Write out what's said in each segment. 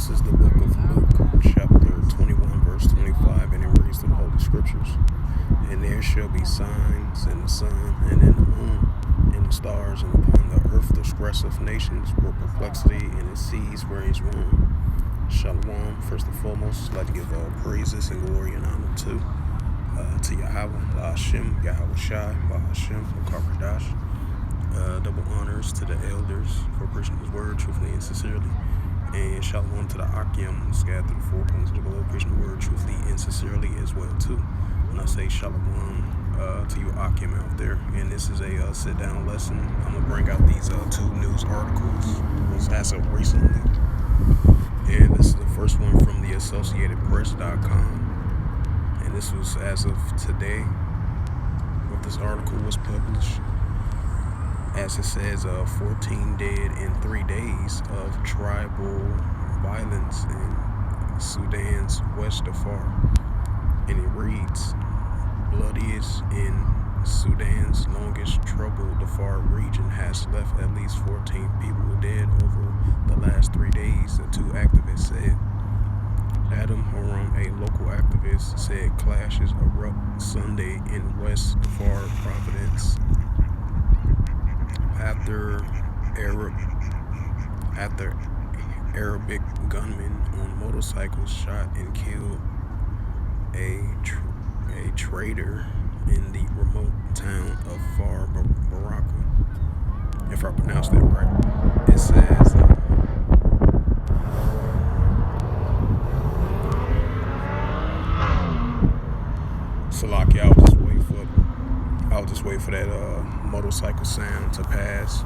This is the book of Luke, chapter 21, verse 25, and it reads through the Holy Scriptures. And there shall be signs in the sun, and in the moon, and the stars, and upon the earth distress of nations, for perplexity, and the seas where his womb. Shalom. First and foremost, I'd like to give praises and glory and honor to Yahweh, Hashem, Yahweh Shai, Hashem, Karkadash. Double honors to the elders for preaching his word truthfully and sincerely. And shalom to the Akim scattered through the four corners of the globe, preaching the word truthfully and sincerely as well too. And I say shalom to you Akim out there. And this is a sit-down lesson. I'm going to bring out these two news articles as of recently. And this is the first one from the AssociatedPress.com. And this was as of today, what this article was published. As it says, 14 dead in 3 days of tribal violence in Sudan's West Darfur. And it reads, bloodiest in Sudan's longest troubled Darfur region has left at least 14 people dead over the last 3 days, the two activists said. Adam Horam, a local activist, said clashes erupt Sunday in West Darfur province after Arabic gunmen on motorcycles shot and killed a trader in the remote town of Far Baraka. If I pronounced that right. It says Salaki, I'll just wait for that motorcycle sound to pass.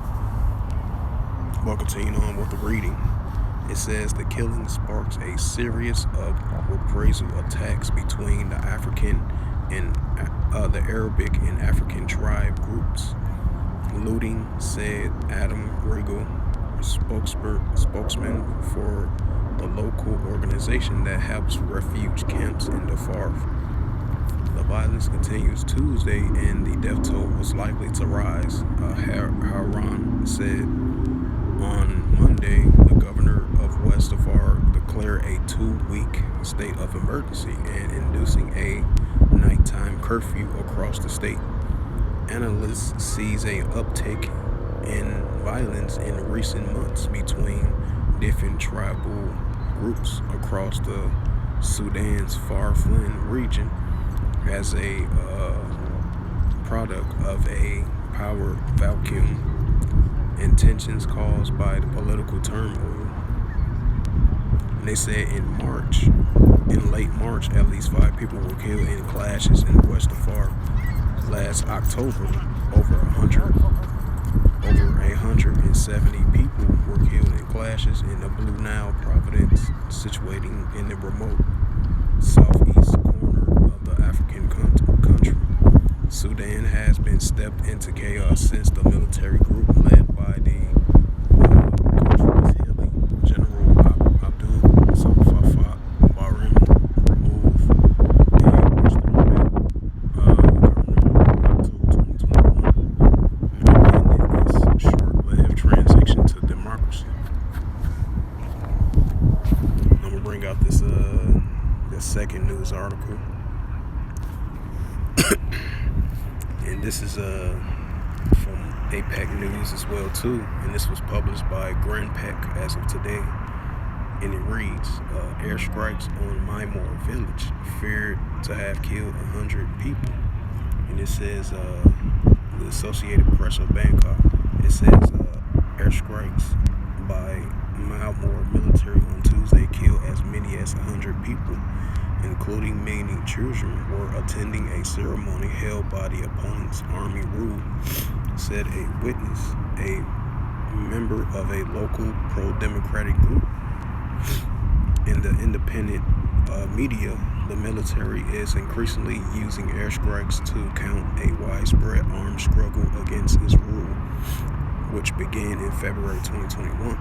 We'll continue on with the reading. It says the killing sparks a series of reprisal attacks between the African and the Arabic and African tribe groups. Looting, said Adam Grego, spokesman for the local organization that helps refugee camps in Darfur. The violence continues Tuesday, and the death toll was likely to rise, Haran said. On Monday, the governor of West Darfur declared a 2-week state of emergency and inducing a nighttime curfew across the state. Analysts sees an uptick in violence in recent months between different tribal groups across the Sudan's far-flung region as a product of a power vacuum and tensions caused by the political turmoil. And they said in late March, at least 5 people were killed in clashes in West Darfur. Last October, over 170 people were killed in clashes in the Blue Nile province, situated in the remote southeast corner of the African country. Sudan has been stepped into chaos since the military group led by the country's healing General Abdul Fattah Barham removed a governor in October 2021, making its short-lived transition to democracy. I'm gonna bring out this second news article. And this is from APEC News as well too, and this was published by GrandPEC as of today. And it reads, airstrikes on Myanmar village feared to have killed 100 people. And it says the Associated Press of Bangkok. It says airstrikes by Myanmar military on Tuesday killed as many as 100 people, including many children, were attending a ceremony held by the opponent's army rule, said a witness, a member of a local pro-democratic group. In the independent media, the military is increasingly using airstrikes to count a widespread armed struggle against its rule, which began in February 2021,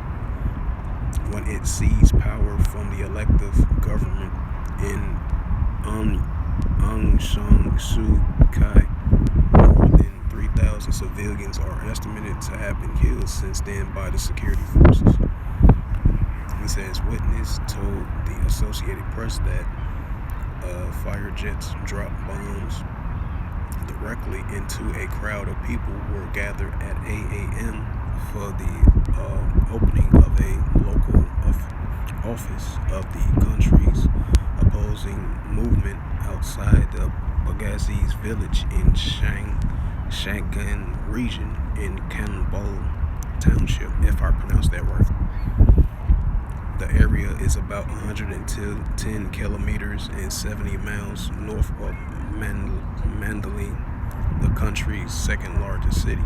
when it seized power from the elective government in Aung San Suu Kyi. More than 3,000 civilians are estimated to have been killed since then by the security forces. It says witness told the Associated Press that fire jets dropped bombs directly into a crowd of people were gathered at 8 a.m. for the opening of a local office of the country's opposing movement outside the Bagazi's village in Shangan region in Cannonball Township, if I pronounced that right. The area is about 110 kilometers and 70 miles north of Mandalay, the country's second largest city.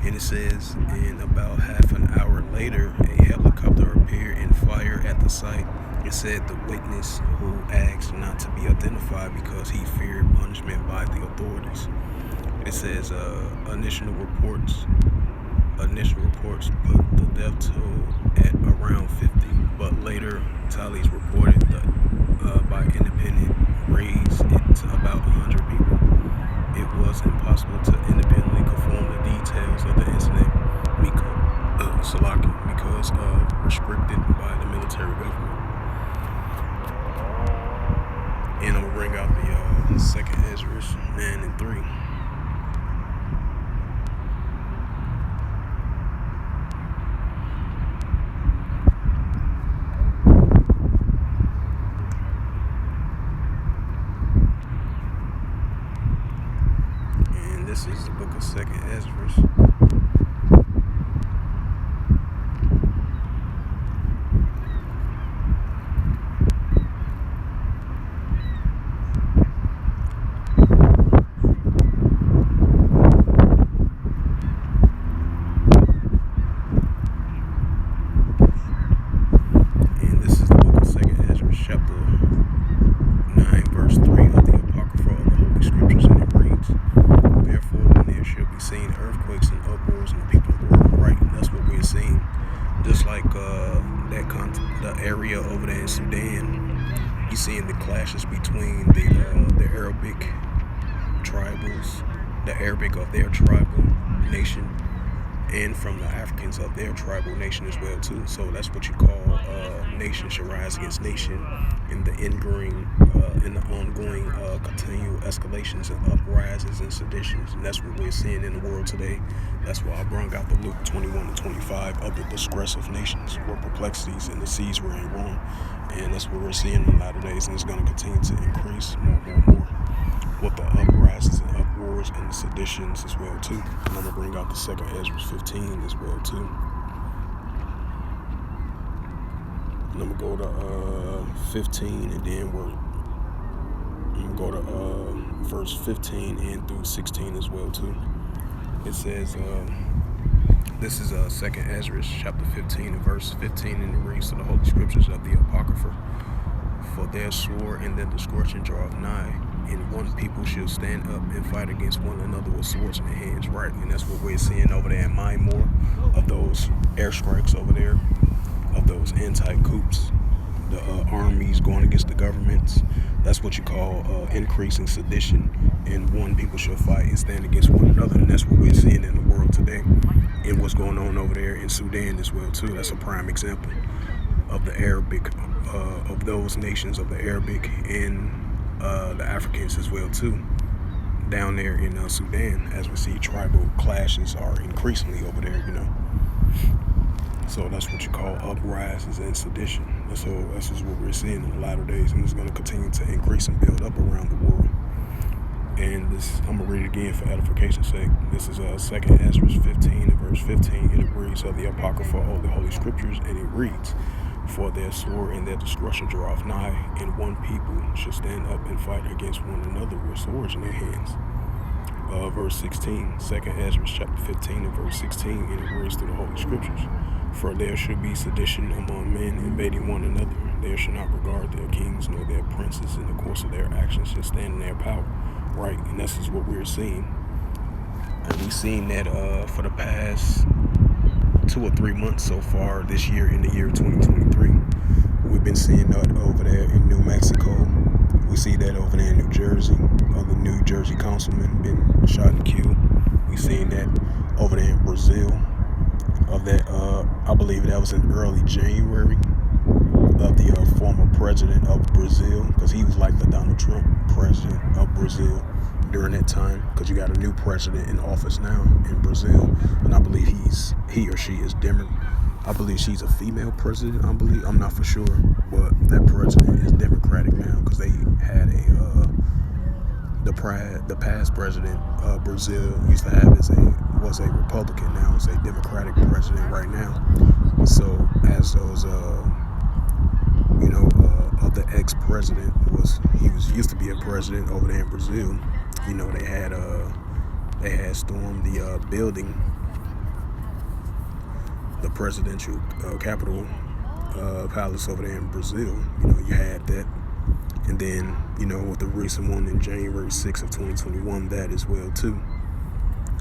And it says, and about half an hour later, a helicopter appeared and fired at the site. It said the witness, who asked not to be identified because he feared punishment by the authorities. It says initial reports put the death toll at around 50, but later tallies reported that by independent raised it to about 100 people. It was impossible to independently confirm the details of the incident because restricted by the military government. And I'm gonna bring out the second Ezra 9 and 3. This is the book of Second Ezra. And this is the book of Second Ezra, chapter 9, verse 3 of the Apocrypha of the Holy Scriptures, and it reads, therefore, when there shall be seen earthquakes and uproars and the people roaring, right? And that's what we're seeing. Just like the area over there in Sudan, you're seeing the clashes between the Arabic tribals, the Arabic of their tribal nation, and from the Africans of their tribal nation as well too. So that's what you call nation should rise against nation, in the ongoing continual escalations and uprises and seditions. And that's what we're seeing in the world today. That's why I brought out the Luke 21 and 25 of the distressive nations, where perplexities and the seas were in wrong. And that's what we're seeing in a lot of days, and it's going to continue to increase more with the uprises and uproars and the seditions as well too. And I'm going to bring out the second Ezra 15 as well too. And I'm going to go to 15, and then I'm going to go to verse 15 and through 16 as well too. It says, this is second Ezra chapter 15 and verse 15, and it reads to the Holy Scriptures of the Apocrypha. For their sword and their discretion draweth nigh, and one people shall stand up and fight against one another with swords in their hands. Right, and that's what we're seeing over there in Myanmar, of those airstrikes over there, of those anti-coups, the armies going against the governments. That's what you call increasing sedition, and one people shall fight and stand against one another. And that's what we're seeing in the world today, and what's going on over there in Sudan as well too. That's a prime example of the Arabic, of those nations of the Arabic and the Africans as well too, down there in Sudan, as we see tribal clashes are increasingly over there, So that's what you call uprises and sedition. And so that's just what we're seeing in the latter days, and it's going to continue to increase and build up around the world. And this, I'm going to read it again for edification's sake. This is 2nd Ezra 15 and verse 15, and it reads of the Apocrypha of the Holy Scriptures, and it reads, for their sword and their destruction draweth nigh, and one people should stand up and fight against one another with swords in their hands. Verse 16, 2nd Ezra chapter 15 and verse 16, and it reads through the Holy Scriptures. For there should be sedition among men invading one another. They should not regard their kings nor their princes, in the course of their actions should stand in their power. Right, and this is what we're seeing. And we've seen that for the past 2 or 3 months so far this year, in the year 2023. We've been seeing that over there in New Mexico. We see that over there in New Jersey. The New Jersey councilman been shot and killed. We've seen that over there in Brazil. of that. I believe that was in early January of the former president of Brazil, because he was like the Donald Trump president of Brazil during that time, because you got a new president in office now in Brazil, and I believe he or she is I believe she's a female president. I'm not for sure, but that president is Democratic now, because they had the past president of Brazil used to have was a Republican. Now it's a Democratic president right now. So as those of the ex-president used to be a president over there in Brazil. They had stormed the building, the presidential capital palace over there in Brazil. You had that, and then with the recent one in January 6th of 2021, that as well too.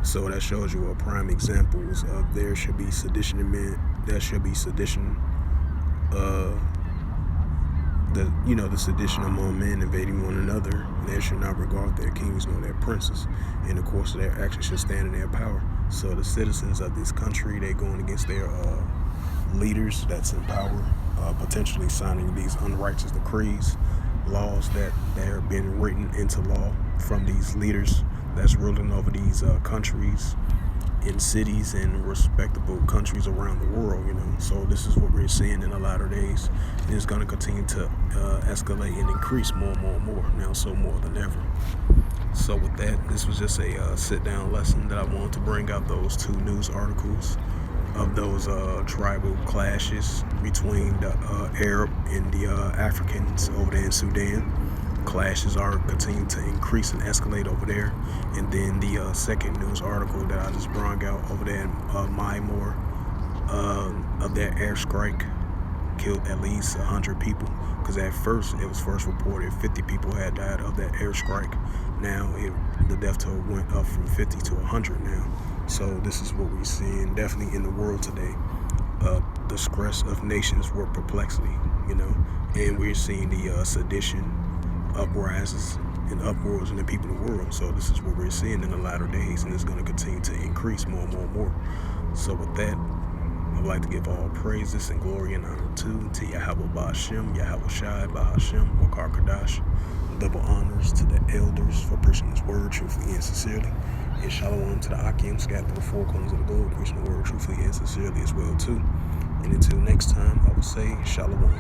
So that shows you prime examples of there should be sedition in men. There should be sedition. The sedition among men invading one another. They should not regard their kings nor their princes, and of course their actions should stand in their power. So the citizens of this country, they going against their leaders that's in power, potentially signing these unrighteous decrees, laws that they're being written into law from these leaders that's ruling over these countries in cities and respectable countries around the world. So this is what we're seeing in the latter days, and it's going to continue to escalate and increase more and more now, so more than ever. So with that, this was just a sit-down lesson that I wanted to bring out those two news articles of those tribal clashes between the Arab and the Africans over there in Sudan. Clashes are continuing to increase and escalate over there. And then the second news article that I just brought out over there in Myanmar, of that airstrike killed at least 100 people, because at first it was reported 50 people had died of that airstrike. Now the death toll went up from 50 to 100 now. So this is what we're seeing definitely in the world today. The stress of nations were perplexity, and we're seeing the sedition uprises and uproars in the people of the world. So this is what we're seeing in the latter days, and it's going to continue to increase more and more. So with that, I'd like to give all praises and glory and honor to Yahweh Ba'Shem, Yahweh Shai Ba'Hashem, Wakar Kadash. Double honors to the elders for preaching this word truthfully and sincerely. And shalom to the Akim scattered through the four corners of the globe, preaching the word truthfully and sincerely as well too. And until next time, I will say shalom.